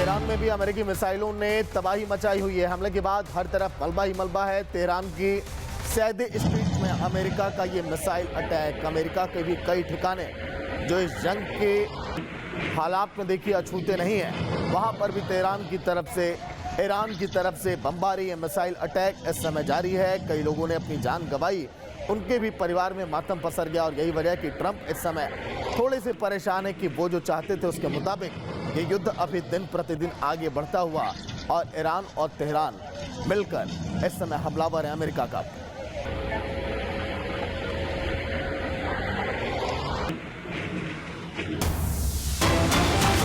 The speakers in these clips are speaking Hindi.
तेहरान में भी अमेरिकी मिसाइलों ने तबाही मचाई हुई है। हमले के बाद हर तरफ मलबा ही मलबा है। तेहरान की सैयद स्ट्रीट में अमेरिका का ये मिसाइल अटैक, अमेरिका के भी कई ठिकाने जो इस जंग के हालात में देखिए अछूते नहीं है, वहां पर भी तेहरान की तरफ से, ईरान की तरफ से बमबारी या मिसाइल अटैक इस समय जारी है। कई लोगों ने अपनी जान गंवाई, उनके भी परिवार में मातम पसर गया और यही वजह कि ट्रंप इस समय थोड़े से परेशान है कि वो जो चाहते थे उसके मुताबिक ये युद्ध अभी दिन प्रतिदिन आगे बढ़ता हुआ और ईरान और तेहरान मिलकर इस समय हमलावर है अमेरिका का।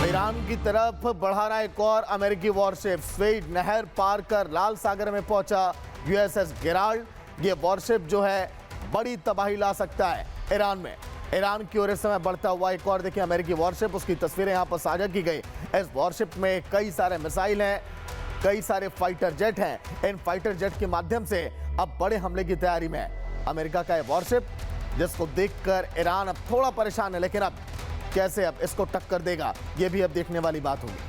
ईरान की तरफ बढ़ा रहा एक और अमेरिकी वॉरशिप, स्वेड नहर पार कर लाल सागर में पहुंचा यूएसएस गेराल्ड। ये वॉरशिप जो है बड़ी तबाही ला सकता है ईरान में। ईरान की ओर इस समय बढ़ता हुआ एक और देखिए अमेरिकी वॉरशिप, उसकी तस्वीरें यहां पर साझा की गई। इस वॉरशिप में कई सारे मिसाइल हैं, कई सारे फाइटर जेट हैं। इन फाइटर जेट के माध्यम से अब बड़े हमले की तैयारी में है अमेरिका का यह वॉरशिप, जिसको देखकर ईरान अब थोड़ा परेशान है। लेकिन अब कैसे अब इसको टक्कर देगा, यह भी अब देखने वाली बात होगी।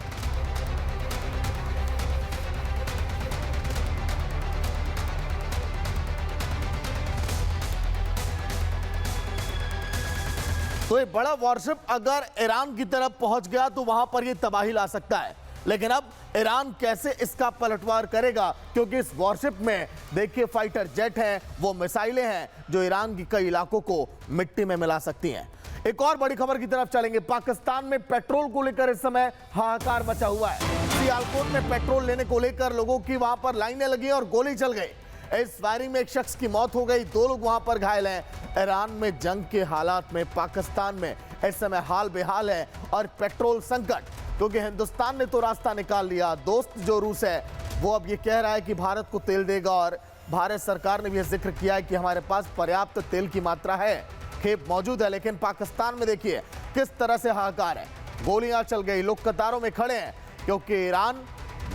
तो ये बड़ा वॉरशिप अगर ईरान की तरफ पहुंच गया तो वहां पर ये तबाही ला सकता है। लेकिन अब ईरान कैसे इसका पलटवार करेगा, क्योंकि इस वॉरशिप में देखिए फाइटर जेट हैं, वो मिसाइलें हैं जो ईरान के कई इलाकों को मिट्टी में मिला सकती हैं। एक और बड़ी खबर की तरफ चलेंगे। पाकिस्तान में पेट्रोल को लेकर इस समय हाहाकार मचा हुआ है। सियालकोट में पेट्रोल लेने को लेकर लोगों की वहां पर लाइनें लगी और गोली चल गई। इस फायरिंग में एक शख्स की मौत हो गई, 2 लोग वहां पर घायल हैं। ईरान में जंग के हालात में पाकिस्तान में इस समय हाल बेहाल है और पेट्रोल संकट, क्योंकि हिंदुस्तान ने तो रास्ता निकाल लिया। दोस्त जो रूस है वो अब ये कह रहा है कि भारत को तेल देगा और भारत सरकार ने भी जिक्र किया है कि हमारे पास पर्याप्त तेल की मात्रा है, खेप मौजूद है। लेकिन पाकिस्तान में देखिए किस तरह से हाहाकार है, गोलियां चल गई, लोग कतारों में खड़े हैं, क्योंकि ईरान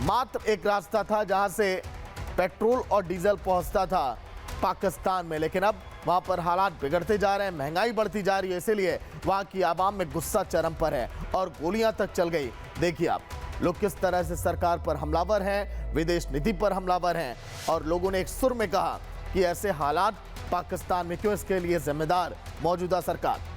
मात्र एक रास्ता था जहां से पेट्रोल और डीजल पहुंचता था पाकिस्तान में। लेकिन अब वहां पर हालात बिगड़ते जा रहे हैं, महंगाई बढ़ती जा रही है, इसीलिए वहां की आवाम में गुस्सा चरम पर है और गोलियां तक चल गई। देखिए आप लोग किस तरह से सरकार पर हमलावर हैं, विदेश नीति पर हमलावर हैं और लोगों ने एक सुर में कहा कि ऐसे हालात पाकिस्तान में क्यों, इसके लिए जिम्मेदार मौजूदा सरकार।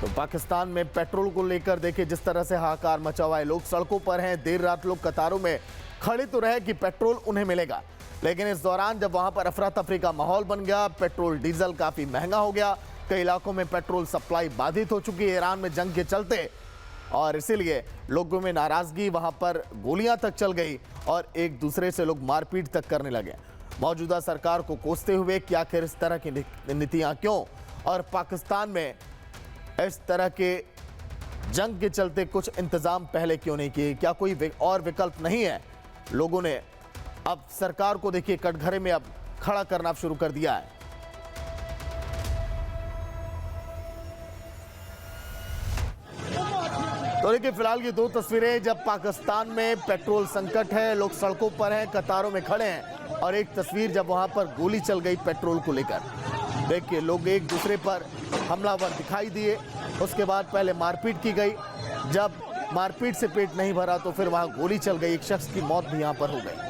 तो पाकिस्तान में पेट्रोल को लेकर देखिए जिस तरह से हाहाकार मचा हुआ है, लोग सड़कों पर हैं, देर रात लोग कतारों में खड़े तो रहे कि पेट्रोल उन्हें मिलेगा। लेकिन इस दौरान जब वहां पर अफरा तफरी का माहौल बन गया, पेट्रोल डीजल काफी महंगा हो गया, कई इलाकों में पेट्रोल सप्लाई बाधित हो चुकी है ईरान में जंग के चलते, और इसीलिए लोगों में नाराजगी, वहां पर गोलियां तक चल गई और एक दूसरे से लोग मारपीट तक करने लगे। मौजूदा सरकार को कोसते हुए कि आखिर इस तरह की नीतियां क्यों और पाकिस्तान में इस तरह के जंग के चलते कुछ इंतजाम पहले क्यों नहीं किए, क्या कोई और विकल्प नहीं है। लोगों ने अब सरकार को देखिए कटघरे में अब खड़ा करना शुरू कर दिया है। तो देखिए फिलहाल ये 2 तस्वीरें जब पाकिस्तान में पेट्रोल संकट है, लोग सड़कों पर हैं, कतारों में खड़े हैं, और एक तस्वीर जब वहां पर गोली चल गई पेट्रोल को लेकर। देखिए लोग एक दूसरे पर हमलावर दिखाई दिए, उसके बाद पहले मारपीट की गई, जब मारपीट से पेट नहीं भरा तो फिर वहां गोली चल गई, एक शख्स की मौत भी यहां पर हो गई।